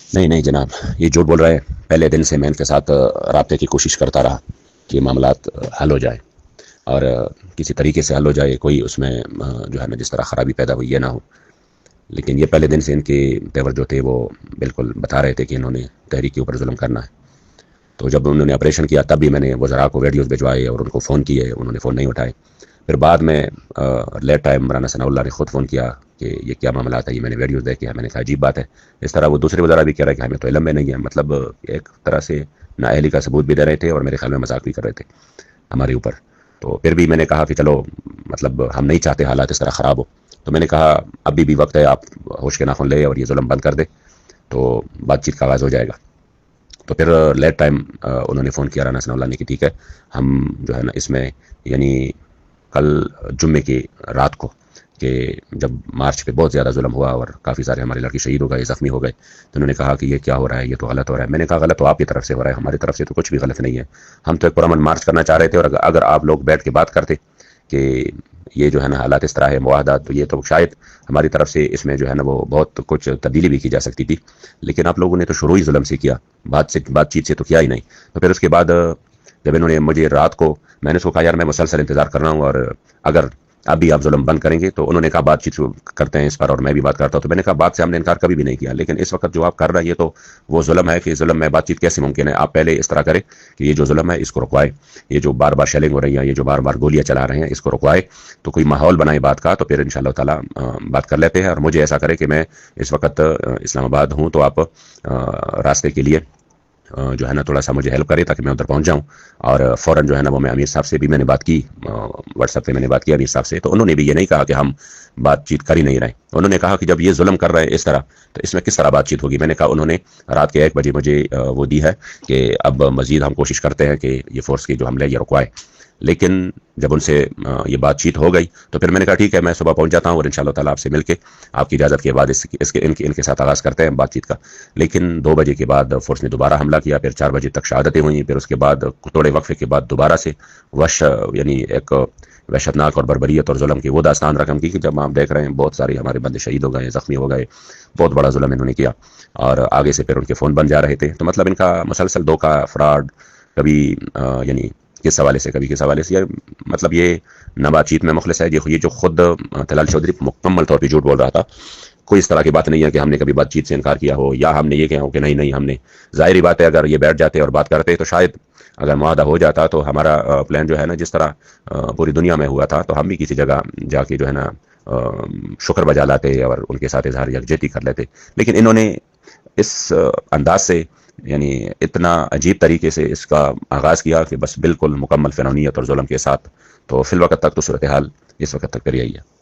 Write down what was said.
نہیں نہیں جناب، یہ جھوٹ بول رہے ہیں۔ پہلے دن سے میں ان کے ساتھ رابطے کی کوشش کرتا رہا کہ معاملات حل ہو جائے، اور کسی طریقے سے حل ہو جائے، کوئی اس میں جو ہے نا جس طرح خرابی پیدا ہوئی یہ نہ ہو۔ لیکن یہ پہلے دن سے ان کے تیور جو تھے وہ بالکل بتا رہے تھے کہ انہوں نے تحریک کے اوپر ظلم کرنا ہے۔ تو جب انہوں نے آپریشن کیا تب بھی میں نے وزراء کو ویڈیوز بھجوائے اور ان کو فون کیے، انہوں نے فون نہیں اٹھائے۔ پھر بعد میں لیٹ ٹائم مولانا ثناء اللہ نے خود فون کیا کہ یہ کیا معاملات ہے، یہ میں نے ویڈیوز دیکھے ہیں۔ میں نے کہا عجیب بات ہے۔ اس طرح وہ دوسرے وزراء بھی کہہ رہے ہیں کہ ہمیں تو علم میں نہیں ہے، مطلب ایک طرح سے نااہلی کا ثبوت بھی دے رہے تھے اور میرے خیال میں مذاق بھی کر رہے تھے ہمارے اوپر۔ تو پھر بھی میں نے کہا کہ چلو، مطلب ہم نہیں چاہتے حالات اس طرح خراب ہو، تو میں نے کہا ابھی بھی وقت ہے، آپ ہوش کے ناخن لے اور یہ ظلم بند کر دے تو بات چیت کا آغاز ہو جائے گا۔ تو پھر لیٹ ٹائم انہوں نے فون کیا رانا ثناء اللہ نے کہ ٹھیک ہے، ہم جو ہے نا اس میں یعنی کل جمعے کی رات کو، کہ جب مارچ پہ بہت زیادہ ظلم ہوا اور کافی سارے ہمارے لڑکے شہید ہو گئے، زخمی ہو گئے، تو انہوں نے کہا کہ یہ کیا ہو رہا ہے، یہ تو غلط ہو رہا ہے۔ میں نے کہا غلط تو آپ کی طرف سے ہو رہا ہے، ہماری طرف سے تو کچھ بھی غلط نہیں ہے۔ ہم تو ایک پرامن مارچ کرنا چاہ رہے تھے، اور اگر آپ لوگ بیٹھ کے بات کرتے کہ یہ جو ہے نا حالات اس طرح ہے، معاہدات، تو یہ تو شاید ہماری طرف سے اس میں جو ہے نا وہ بہت کچھ تبدیلی بھی کی جا سکتی تھی۔ لیکن آپ لوگوں نے تو شروع ہی ظلم سے کیا، بات چیت سے تو کیا ہی نہیں۔ تو پھر اس کے بعد جب انہوں نے مجھے رات کو، میں نے اس کو کہا یار میں مسلسل انتظار کر رہا ہوں، اور اگر ابھی آپ ظلم بند کریں گے تو انہوں نے کہا بات چیت کرتے ہیں اس پر، اور میں بھی بات کرتا ہوں۔ تو میں نے کہا بات سے ہم نے انکار کبھی بھی نہیں کیا، لیکن اس وقت جو آپ کر رہے ہیں یہ تو وہ ظلم ہے کہ ظلم میں بات چیت کیسے ممکن ہے؟ آپ پہلے اس طرح کریں کہ یہ جو ظلم ہے اس کو رکوائے، یہ جو بار بار شیلنگ ہو رہی ہے، یہ جو بار بار گولیاں چلا رہے ہیں، اس کو رکوائے، تو کوئی ماحول بنائے بات کا، تو پھر انشاءاللہ تعالی بات کر لیتے ہیں۔ اور مجھے ایسا کرے کہ میں اس وقت اسلام آباد ہوں، تو آپ راستے کے لیے جو ہے نا تھوڑا سا مجھے ہیلپ کرے تاکہ میں ادھر پہنچ جاؤں۔ اور فوراً جو ہے نا وہ میں امیر صاحب سے بھی میں نے بات کی، واٹس ایپ پہ میں نے بات کی امیر صاحب سے، تو انہوں نے بھی یہ نہیں کہا کہ ہم بات چیت کر ہی نہیں رہے۔ انہوں نے کہا کہ جب یہ ظلم کر رہے ہیں اس طرح، تو اس میں کس طرح بات چیت ہوگی؟ میں نے کہا انہوں نے رات کے 1 بجے مجھے وہ دی ہے کہ اب مزید ہم کوشش کرتے ہیں کہ یہ فورس کی جو حملے یہ رکوائے۔ لیکن جب ان سے یہ بات چیت ہو گئی تو پھر میں نے کہا ٹھیک ہے، میں صبح پہنچ جاتا ہوں، اور انشاءاللہ تعالی آپ سے مل کے آپ کی اجازت کے بعد ان کے ساتھ آغاز کرتے ہیں بات چیت کا۔ لیکن 2 بجے کے بعد فورس نے دوبارہ حملہ کیا، پھر 4 بجے تک شہادتیں ہوئیں، پھر اس کے بعد تھوڑے وقفے کے بعد دوبارہ سے یعنی ایک وحشتناک اور بربریت اور ظلم کی وہ داستان رقم کی کہ جب آپ دیکھ رہے ہیں بہت سارے ہمارے بندے شہید ہو گئے، زخمی ہو گئے، بہت بڑا ظلم انہوں نے کیا۔ اور آگے سے پھر ان کے فون بن جا رہے تھے، تو مطلب ان کا مسلسل دھوکہ، فراڈ، کبھی یعنی کس حوالے سے کبھی کس حوالے سے، مطلب یہ نہ بات چیت میں مخلص ہے۔ یہ جو خود طلال چودھری مکمل طور پہ جھوٹ بول رہا تھا، کوئی اس طرح کی بات نہیں ہے کہ ہم نے کبھی بات چیت سے انکار کیا ہو، یا ہم نے یہ کہا ہو کہ نہیں ہم نے، ظاہری بات ہے اگر یہ بیٹھ جاتے اور بات کرتے تو شاید اگر معاہدہ ہو جاتا تو ہمارا پلان جو ہے نا جس طرح پوری دنیا میں ہوا تھا، تو ہم بھی کسی جگہ جا کے جو ہے نا شکر بجا لاتے اور ان کے ساتھ اظہار یکجہتی کر لیتے۔ لیکن انہوں نے اس انداز سے، یعنی اتنا عجیب طریقے سے اس کا آغاز کیا کہ بس بالکل مکمل فرعونیت اور ظلم کے ساتھ۔ تو فی الوقت تک تو صورتحال اس وقت تک پھر یہی ہے۔